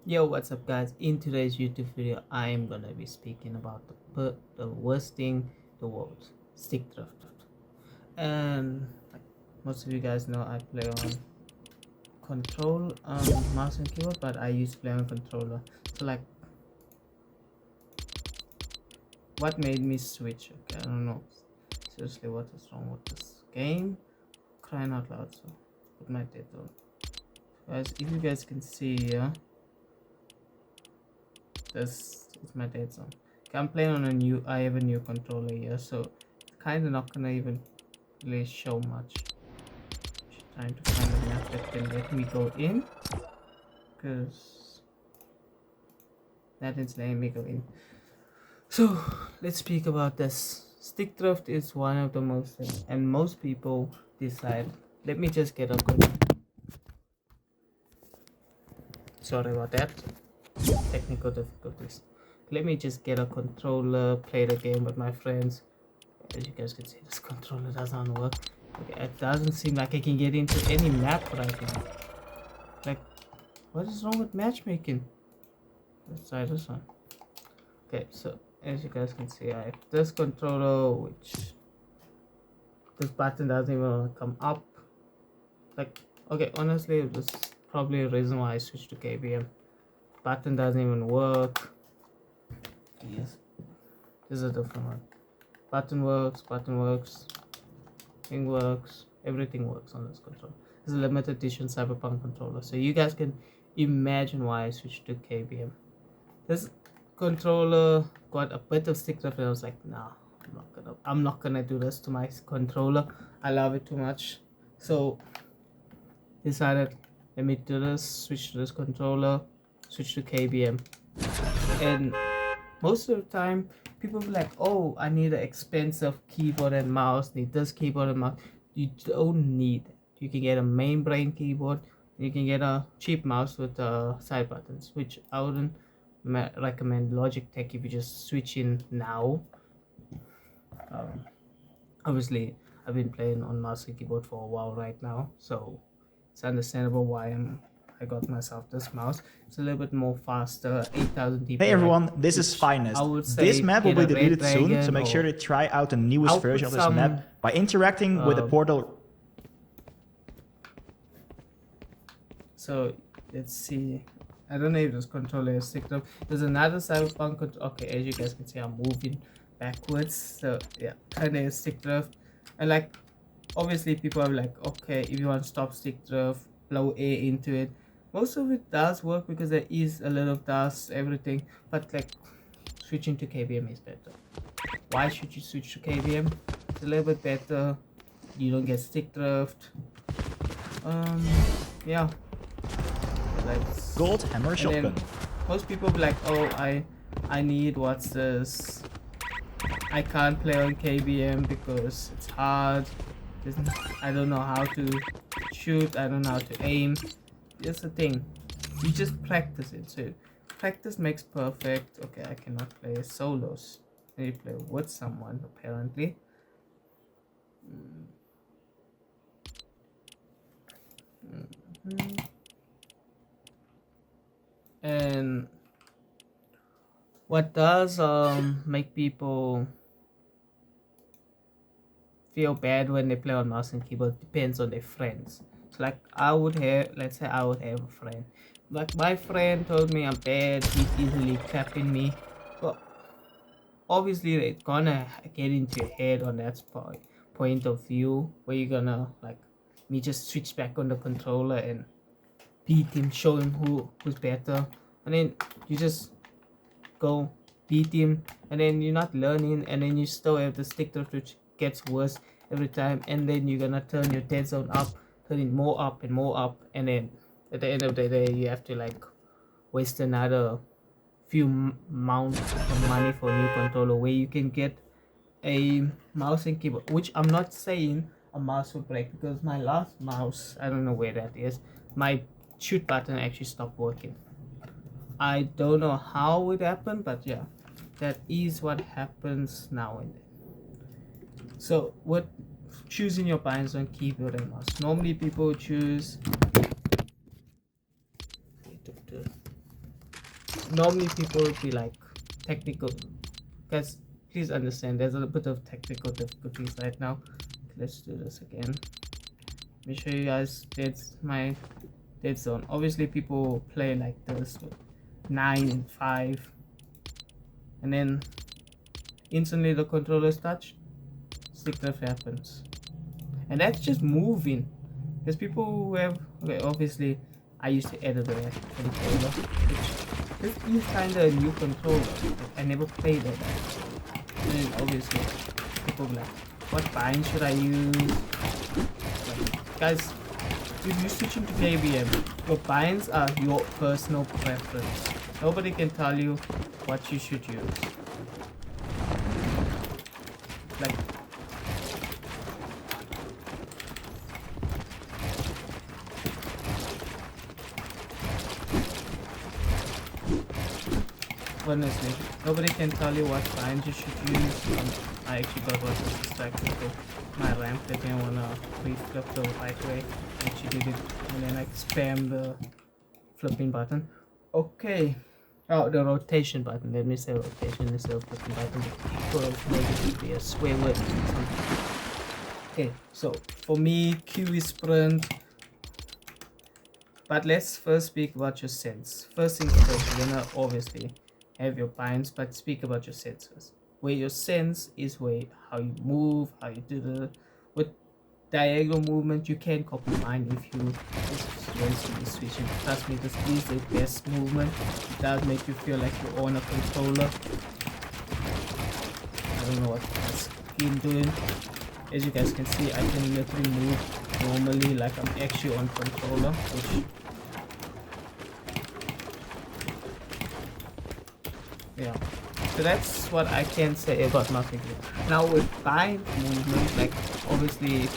Yo, what's up, guys? In today's YouTube video, I am gonna be speaking about the worst thing in the world, stick drift. And like most of you guys know, I play on control, mouse and keyboard, but I used to play on controller. So like, what made me switch? Okay, I don't know. Seriously, what is wrong with this game? Crying out loud! So put my date on, guys. If you guys can see here. This is my dead zone. Okay, I'm playing on a new. I have a new controller here, so kind of not gonna even really show much. Just trying to find a map that can let me go in, because that is letting me go in. So let's speak about this. Stick drift is one of the most, and most people decide. Let me just get a good. Sorry about that. Technical difficulties. Let me just get a controller, play the game with my friends. As you guys can see, this controller doesn't work. Okay, it doesn't seem like I can get into any map right now. Like, what is wrong with matchmaking? Let's try this one. Okay, so as you guys can see, I have this controller, which this button doesn't even come up. Like, okay, honestly, this is probably a reason why I switched to KBM. Button doesn't even work. Yes, this is a different one. Button works, thing works, everything works on this controller. This is a limited edition Cyberpunk controller, so you guys can imagine why I switched to KBM. This controller got a bit of stick drift, and I was like, nah, I'm not gonna do this to my controller. I love it too much, so decided, let me do this. Switch to this controller, switch to KBM, and most of the time people be like, oh, I need an expensive keyboard and mouse, need this keyboard and mouse. You don't need it. You can get a main brain keyboard, you can get a cheap mouse with side buttons, which I wouldn't recommend Logitech if you just switch in now. um, Obviously I've been playing on mouse and keyboard for a while right now, so it's understandable why I got myself this mouse. It's a little bit more faster, 8000 Hey dpi, everyone, this is which I Finest. would This say map will get be a red deleted soon, so dragon, make sure or to try out the newest I'll put version of this some map by interacting with the portal. so let's see. I don't know if this controller is sticked up. There's another Cyberpunk okay, as you guys can see, I'm moving backwards, so yeah, kind of stick drift. And like, obviously people are like, okay, if you want to stop stick drift, blow air into it. Most of it does work because there is a little dust, everything, but like, switching to KBM is better. Why should you switch to KBM? It's a little bit better. You don't get stick drift. Yeah, let's. Gold Hammer Shotgun. Most people be like, oh, I need, what's this, I can't play on KBM because it's hard. I don't know how to shoot, I don't know how to aim. That's the thing, you just practice it. So practice makes perfect. Okay, I cannot play solos, I need to play with someone apparently. And what does make people feel bad when they play on mouse and keyboard depends on their friends. So like, I would have, let's say I would have a friend, like my friend told me I'm bad, he's easily clapping me. Well, obviously it's gonna get into your head on that point of view, where you're gonna like me just switch back on the controller and beat him, show him who's better, and then you just go beat him, and then you're not learning, and then you still have the stick drift, which gets worse every time, and then you're gonna turn your dead zone up, turn it more up and more up, and then at the end of the day you have to like waste another few amount of money for a new controller, where you can get a mouse and keyboard, which I'm not saying a mouse will break, because my last mouse, I don't know where that is, my shoot button actually stopped working. I don't know how it happened, but yeah, that is what happens now and then. So what choosing your binds on keyboard and mouse, normally people choose normally people would be like technical, guys. Please understand, there's a bit of technical difficulties right now. Let's do this again. Let me show you guys. That's my dead zone. Obviously people play like this with 9, 5, and then instantly the controller's touched, stick drift happens, and that's just moving. There's people who have, okay, obviously I used to edit the controller, which this is kind of a new controller. Like, I never played it. And then obviously people be like, what bind should I use? Like, guys, if you're switching to KBM, your binds are your personal preference. Nobody can tell you what you should use. Like, honestly, nobody can tell you what binds you should use. I actually got what was distracted to my ramp. I didn't wanna flip the right way. I actually did it, and then I spam the flipping button. Okay. Oh, the rotation button. Let me say rotation instead of flipping button. Because maybe it be a swear word. Okay, so for me, Q is sprint. But let's first speak about your sense. First things first, you're gonna obviously have your binds, but speak about your sense first. Where your sense is where how you move, how you do the with diagonal movement. You can copy mine if you just switching. Trust me, this is the best movement. It does make you feel like you're on a controller. I don't know what that's been doing. As you guys can see, I can literally move normally like I'm actually on controller, which yeah. So that's what I can say about mouse and keyboard. Now with bind movement, like obviously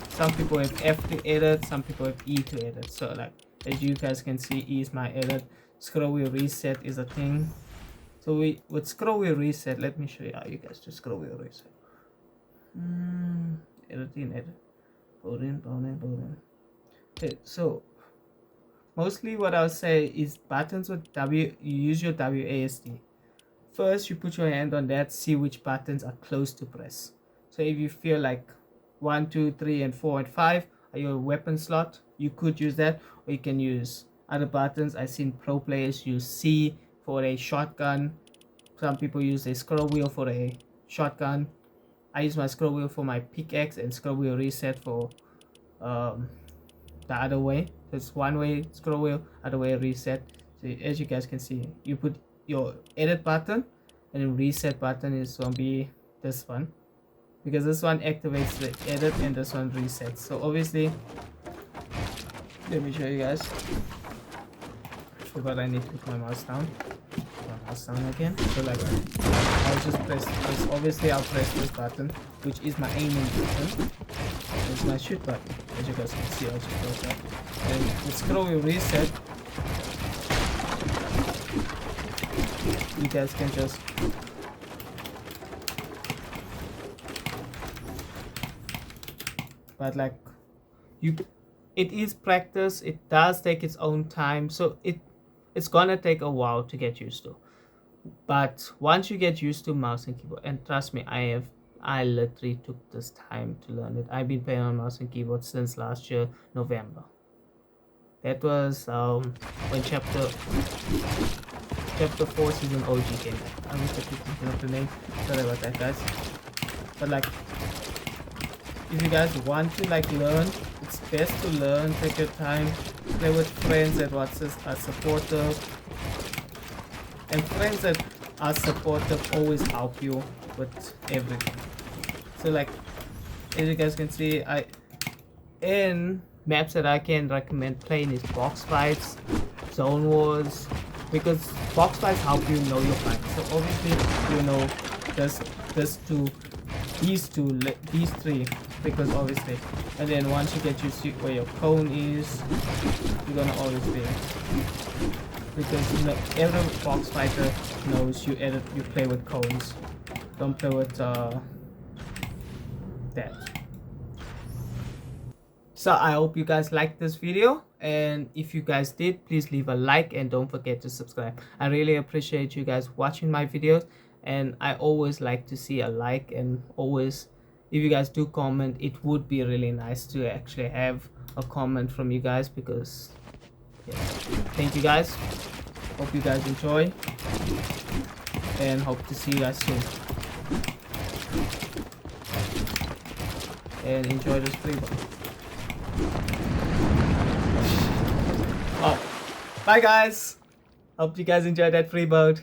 some people have F to edit, some people have E to edit. So like as you guys can see, E is my edit. Scroll wheel reset is a thing. So with scroll wheel reset, let me show you how you guys do scroll wheel reset. Editing, edit, bolding. Okay, so mostly what I'll say is buttons with W, you use your WASD. First, you put your hand on that, see which buttons are close to press. So if you feel like 1, 2, 3, and 4 and 5 are your weapon slot, you could use that, or you can use other buttons. I've seen pro players use C for a shotgun. Some people use a scroll wheel for a shotgun. I use my scroll wheel for my pickaxe and scroll wheel reset for the other way. So it's one way scroll wheel, other way reset. So as you guys can see, you put your edit button and then reset button is gonna be this one, because this one activates the edit and this one resets. So obviously, let me show you guys. Forgot I need to put my mouse down. Again. So like I'll just press this. Obviously I'll press this button, which is my aiming button. It's my shoot button. As you guys can see, I'll just press that. And with scroll wheel reset, you guys can just but like it is practice. It does take its own time, so it's gonna take a while to get used to. But once you get used to mouse and keyboard, and trust me, I literally took this time to learn it. I've been playing on mouse and keyboard since last year November. That was when chapter 4 season OG came out. I wish I could think of the name. Sorry about that, guys. But like, if you guys want to like learn, it's best to learn. Take your time, play with friends that are supportive, and friends that are supportive always help you with everything. So like, as you guys can see, in maps that I can recommend playing is box fights, zone wars, because box fights help you know your fights. So obviously you know these three, because obviously, and then once you get used to where your cone is, you're gonna always be, because you know every box fighter knows you play with cones. Don't play with that. So I hope you guys liked this video, and if you guys did, please leave a like and don't forget to subscribe. I really appreciate you guys watching my videos, and I always like to see a like, and always if you guys do comment, it would be really nice to actually have a comment from you guys, because yeah. Thank you guys, hope you guys enjoy, and hope to see you guys soon, and enjoy this free boat. Oh, bye guys, hope you guys enjoyed that free boat.